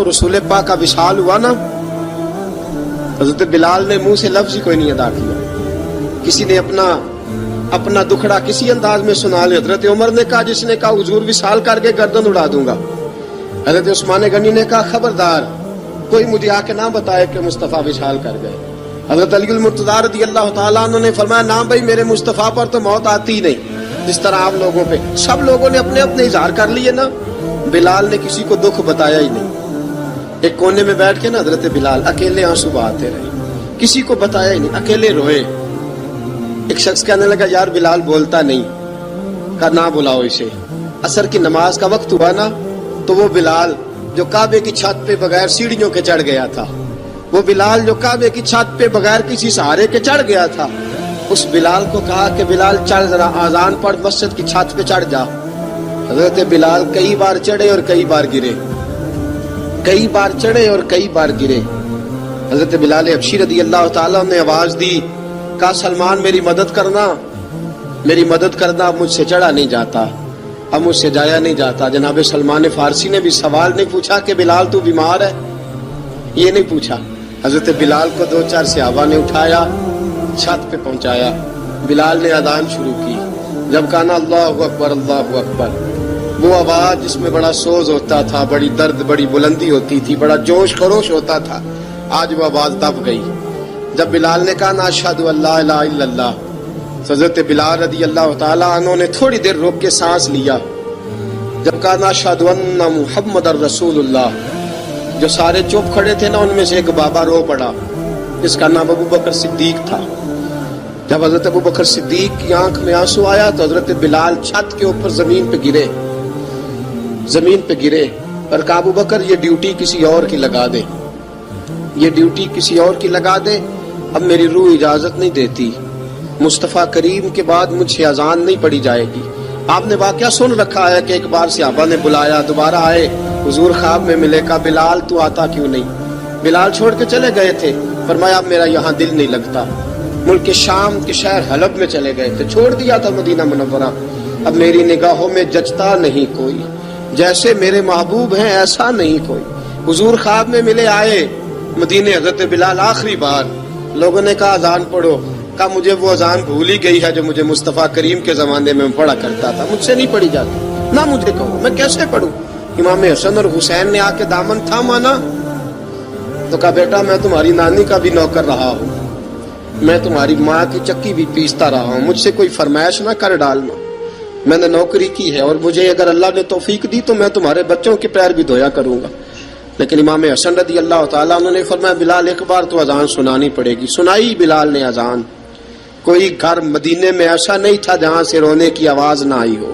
رسول پاک کا وصال ہوا نا، حضرت بلال نے منہ سے لفظ ہی کوئی نہیں ادا کیا. کسی نے اپنا دکھڑا کسی انداز میں سنا لیا. حضرت عمر نے کہا، جس نے کہا حضور وصال کر کے گردن اڑا دوں گا. حضرت عثمان غنی نے کہا، خبردار کوئی مجھے آ کے نہ بتائے کہ مصطفیٰ وصال کر گئے. حضرت علی المرتضیٰ رضی اللہ تعالیٰ عنہ نے فرمایا، نہ بھائی میرے مصطفیٰ پر تو موت آتی ہی نہیں جس طرح آپ لوگوں پہ. سب لوگوں نے اپنے اپنے اظہار کر لیے نا، بلال نے کسی کو دکھ بتایا ہی نہیں. ایک کونے میں بیٹھ کے نا حضرت بلال اکیلے آنسو بہاتے رہے، کسی کو بتایا ہی نہیں، اکیلے روئے. ایک شخص کہنے لگا، یار بلال بولتا نہیں. کہا نہ بلاؤ اسے. عصر کی نماز کا وقت ہوا نا، تو وہ بلال جو کعبے کی چھت پہ بغیر سیڑھیوں کے چڑھ گیا تھا، وہ بلال جو کعبے کی چھت پہ بغیر کسی سہارے کے چڑھ گیا تھا، اس بلال کو کہا کہ بلال چڑھ ذرا، آذان پڑھ، مسجد کی چھت پہ چڑھ جا. حضرت بلال کئی بار چڑھے اور کئی بار گرے، کئی بار چڑھے اور کئی بار گرے. حضرت بلال حبشی رضی اللہ تعالیٰ نے آواز دی، کہا سلمان میری مدد کرنا، میری مدد کرنا. اب مجھ سے چڑھا نہیں جاتا، اب مجھ سے جایا نہیں جاتا. جناب سلمان فارسی نے بھی سوال نہیں پوچھا کہ بلال تو بیمار ہے، یہ نہیں پوچھا. حضرت بلال کو 2-4 صحابہ نے اٹھایا، چھت پہ پہنچایا. بلال نے اذان شروع کی. جب کہا نا اللہ اکبر اللہ اکبر، وہ آواز جس میں بڑا سوز ہوتا تھا، بڑی درد، بڑی بلندی ہوتی تھی، بڑا جوش خروش ہوتا تھا، آج وہ آواز دب گئی. جب بلال نے کہا نا اشہد ان لا الہ الا اللہ، حضرت بلال رضی اللہ تعالیٰ عنہ نے تھوڑی دیر روک کے سانس لیا. جب کہا نا اشہد ان محمد الرسول اللہ، جو سارے چپ کھڑے تھے نا، ان میں سے ایک بابا رو پڑا، جس کا نام ابو بکر صدیق تھا. جب حضرت ابو بکر صدیق کی آنکھ میں آنسو آیا تو حضرت بلال چھت کے اوپر زمین پہ گرے، زمین پہ گرے اور کہا ابو بکر یہ ڈیوٹی کسی اور کی لگا دے، یہ ڈیوٹی کسی اور کی لگا دے، اب میری روح اجازت نہیں دیتی، مصطفیٰ کریم کے بعد مجھ سے اذان نہیں پڑھی جائے گی. آپ نے واقعہ سن رکھا ہے کہ ایک بار صحابہ نے بلایا، دوبارہ آئے، حضور خواب میں ملے. کہا بلال تو آتا کیوں نہیں؟ بلال چھوڑ کے چلے گئے تھے. فرمایا اب میرا یہاں دل نہیں لگتا. ملک شام کے شہر حلب میں چلے گئے تھے، چھوڑ دیا تھا مدینہ منورہ. اب میری نگاہوں میں جچتا نہیں کوئی، جیسے میرے محبوب ہیں ایسا نہیں کوئی. حضور خواب میں ملے، آئے مدینے. حضرت بلال آخری بار، لوگوں نے کہا اذان پڑھو. کہا مجھے وہ اذان بھول ہی گئی ہے جو مجھے مصطفیٰ کریم کے زمانے میں پڑھا کرتا تھا، مجھ سے نہیں پڑھی جاتی. نہ مجھے کہو، میں کیسے پڑھوں؟ امام حسن اور حسین نے آ کے دامن تھاما نا، تو کہا بیٹا میں تمہاری نانی کا بھی نوکر رہا ہوں، میں تمہاری ماں کی چکی بھی پیستا رہا ہوں، مجھ سے کوئی فرمائش نہ کر ڈالنا. میں نے نوکری کی ہے، اور مجھے اگر اللہ نے توفیق دی تو میں تمہارے بچوں کے پیر بھی دھویا کروں گا. لیکن امام حسن رضی اللہ تعالیٰ عنہ نے فرمایا بلال ایک بار تو اذان سنانی پڑے گی. سنائی بلال نے اذان. کوئی گھر مدینے میں ایسا نہیں تھا جہاں سے رونے کی آواز نہ آئی ہو.